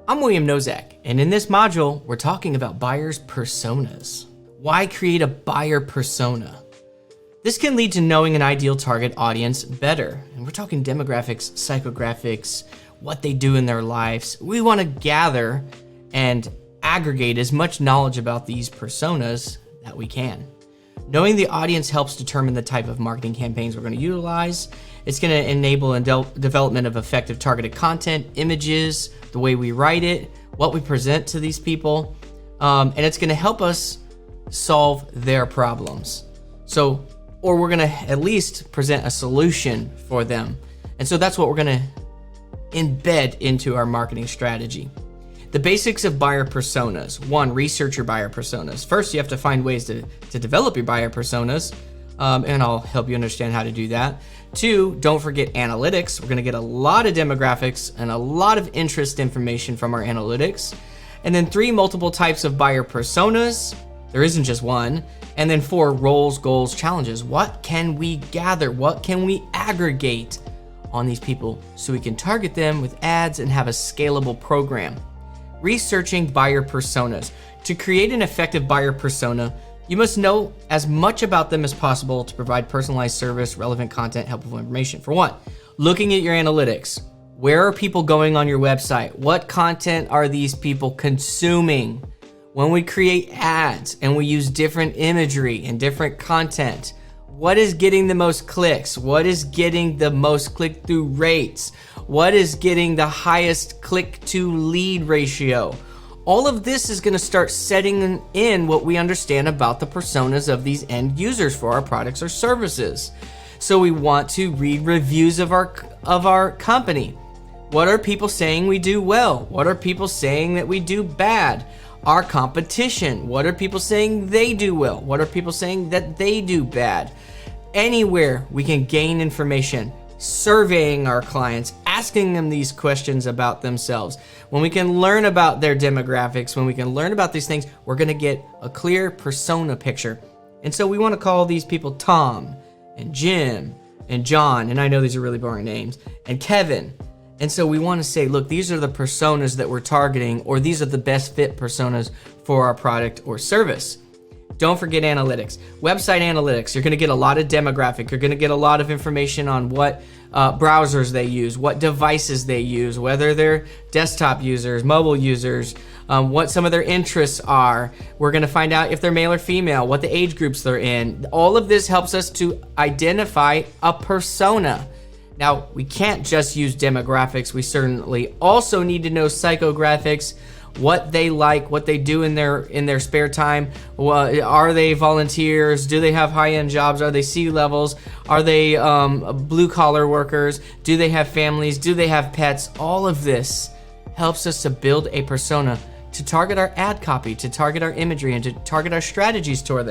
I'm William Nozak, and in this module, we're talking about buyers' personas. Why create a buyer persona? This can lead to knowing an ideal target audience better. And we're talking demographics, psychographics, what they do in their lives. We want to gather and aggregate as much knowledge about these personas that we can. Knowing the audience helps determine the type of marketing campaigns we're going to utilize. It's going to enable development of effective targeted content, images, the way we write it, what we present to these people, and it's going to help us solve their problems. Or we're going to at least present a solution for them. And so that's what we're going to embed into our marketing strategy. The basics of buyer personas. 1, research your buyer personas. First, you have to find ways to develop your buyer personas, and I'll help you understand how to do that. 2, don't forget analytics. We're gonna get a lot of demographics and a lot of interest information from our analytics. And then 3, multiple types of buyer personas. There isn't just one. And then 4, roles, goals, challenges. What can we gather? What can we aggregate on these people so we can target them with ads and have a scalable program? Researching buyer personas. To create an effective buyer persona, you must know as much about them as possible to provide personalized service, relevant content, helpful information. For one, looking at your analytics. Where are people going on your website? What content are these people consuming? When we create ads and we use different imagery and different content, what is getting the most clicks? What is getting the most click-through rates? What is getting the highest click-to-lead ratio? All of this is going to start setting in what we understand about the personas of these end users for our products or services. So we want to read reviews of our company. What are people saying we do well? What are people saying that we do bad? Our competition. What are people saying they do well? What are people saying that they do bad? Anywhere we can gain information, surveying our clients, asking them these questions about themselves. When we can learn about their demographics, when we can learn about these things, we're gonna get a clear persona picture. And so we wanna call these people Tom and Jim and John, and I know these are really boring names, and Kevin. And so we wanna say, look, these are the personas that we're targeting, or these are the best fit personas for our product or service. Don't forget analytics. Website analytics, you're gonna get a lot of demographic. You're gonna get a lot of information on what browsers they use, what devices they use, whether they're desktop users, mobile users, what some of their interests are. We're gonna find out if they're male or female, what the age groups they're in. All of this helps us to identify a persona. Now, we can't just use demographics. We certainly also need to know psychographics, what they like, what they do in their spare time. Are they volunteers? Do they have high-end jobs? Are they C-levels? Are they blue-collar workers? Do they have families? Do they have pets? All of this helps us to build a persona, to target our ad copy, to target our imagery, and to target our strategies toward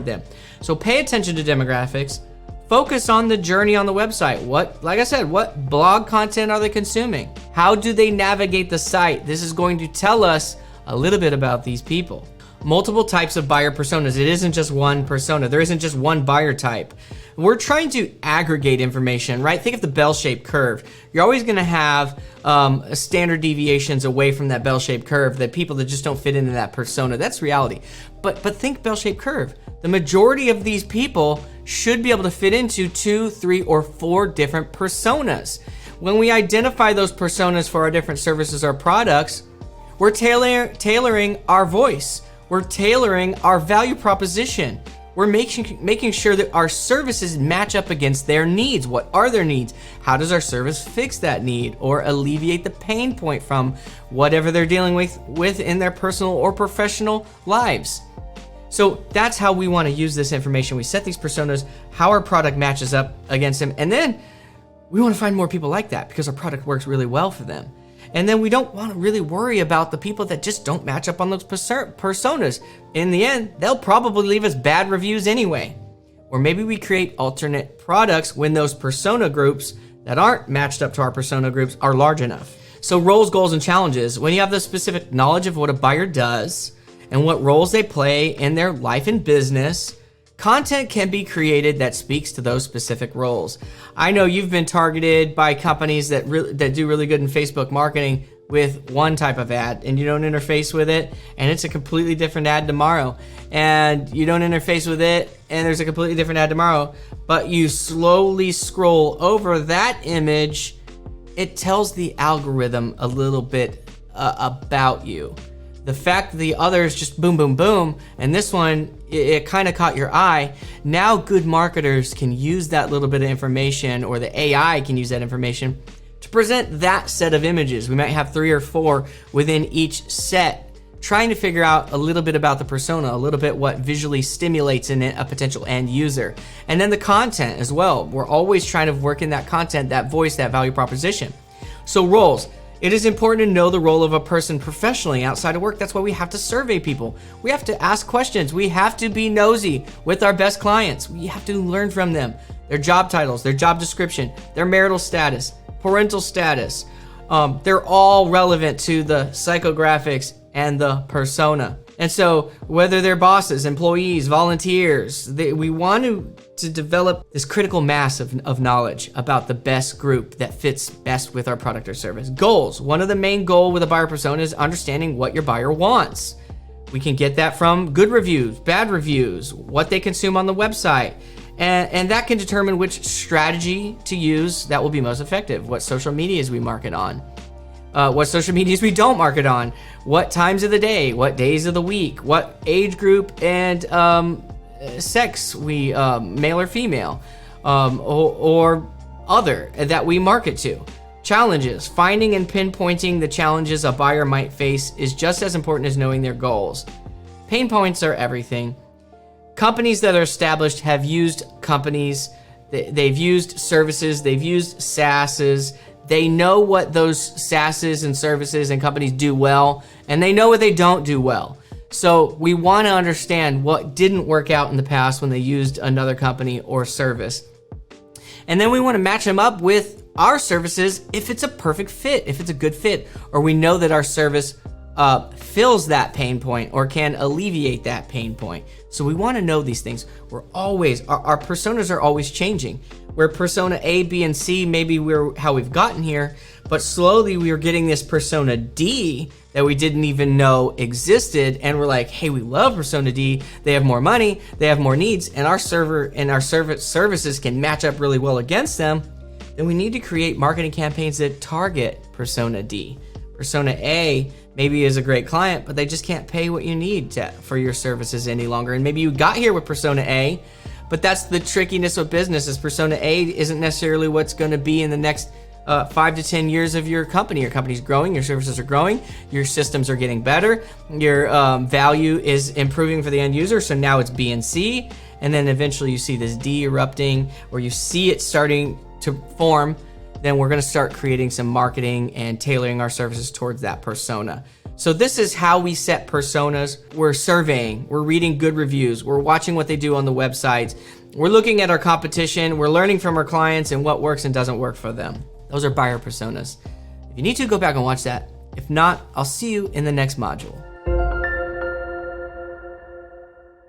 them. So pay attention to demographics. Focus on the journey on the website. Like I said, what blog content are they consuming? How do they navigate the site? This is going to tell us a little bit about these people. Multiple types of buyer personas. It isn't just one persona. There isn't just one buyer type. We're trying to aggregate information, right? Think of the bell-shaped curve. You're always gonna have standard deviations away from that bell-shaped curve, that people that just don't fit into that persona. That's reality. But think bell-shaped curve. The majority of these people should be able to fit into 2, 3, or 4 different personas. When we identify those personas for our different services or products, we're tailoring our voice. We're tailoring our value proposition. We're making sure that our services match up against their needs. What are their needs? How does our service fix that need or alleviate the pain point from whatever they're dealing with in their personal or professional lives? So that's how we want to use this information. We set these personas, how our product matches up against them, and then we want to find more people like that because our product works really well for them. And then we don't want to really worry about the people that just don't match up on those personas. In the end, they'll probably leave us bad reviews anyway. Or maybe we create alternate products when those persona groups that aren't matched up to our persona groups are large enough. So roles, goals, and challenges. When you have the specific knowledge of what a buyer does and what roles they play in their life and business, content can be created that speaks to those specific roles. I know you've been targeted by companies that do really good in Facebook marketing. with one type of ad and you don't interface with it and it's a completely different ad tomorrow, and you don't interface with it and there's a completely different ad tomorrow, but you slowly scroll over that image, it tells the algorithm a little bit about you. The fact that the others just boom, boom, boom, and this one, it kind of caught your eye. Now good marketers can use that little bit of information, or the AI can use that information to present that set of images. We might have 3 or 4 within each set, trying to figure out a little bit about the persona, a little bit what visually stimulates in it a potential end user. And then the content as well. We're always trying to work in that content, that voice, that value proposition. So roles. It is important to know the role of a person professionally outside of work. That's why we have to survey people. We have to ask questions. We have to be nosy with our best clients. We have to learn from them. Their job titles, their job description, their marital status, parental status. They're all relevant to the psychographics and the persona. And so whether they're bosses, employees, volunteers, we want to develop this critical mass of knowledge about the best group that fits best with our product or service. Goals. One of the main goals with a buyer persona is understanding what your buyer wants. We can get that from good reviews, bad reviews, what they consume on the website. And that can determine which strategy to use that will be most effective, what social medias we market on. What social medias we don't market on, what times of the day, what days of the week, what age group and sex we, male or female, or other that we market to. Challenges. Finding and pinpointing the challenges a buyer might face is just as important as knowing their goals. Pain points are everything. Companies that are established have used companies, they've used services, they've used SaaSes. They know what those SaaSes and services and companies do well, and they know what they don't do well. So we want to understand what didn't work out in the past when they used another company or service. And then we want to match them up with our services if it's a perfect fit, if it's a good fit, or we know that our service fills that pain point or can alleviate that pain point. So we want to know these things. We're always, our personas are always changing. Where persona A, B, and C, maybe we're how we've gotten here, but slowly we are getting this persona D that we didn't even know existed, and we're like, hey, we love persona D. They have more money, they have more needs, and our server and our services can match up really well against them. Then we need to create marketing campaigns that target persona D. Persona A maybe is a great client, but they just can't pay what you need for your services any longer. And maybe you got here with persona A, but that's the trickiness of business, is persona A isn't necessarily what's going to be in the next 5 to 10 years of your company. Your company's growing, your services are growing, your systems are getting better, your value is improving for the end user, so now it's B and C, and then eventually you see this D erupting, or you see it starting to form. Then we're going to start creating some marketing and tailoring our services towards that persona. So this is how we set personas. We're surveying, we're reading good reviews, we're watching what they do on the websites, we're looking at our competition, we're learning from our clients and what works and doesn't work for them. Those are buyer personas. If you need to, go back and watch that. If not, I'll see you in the next module.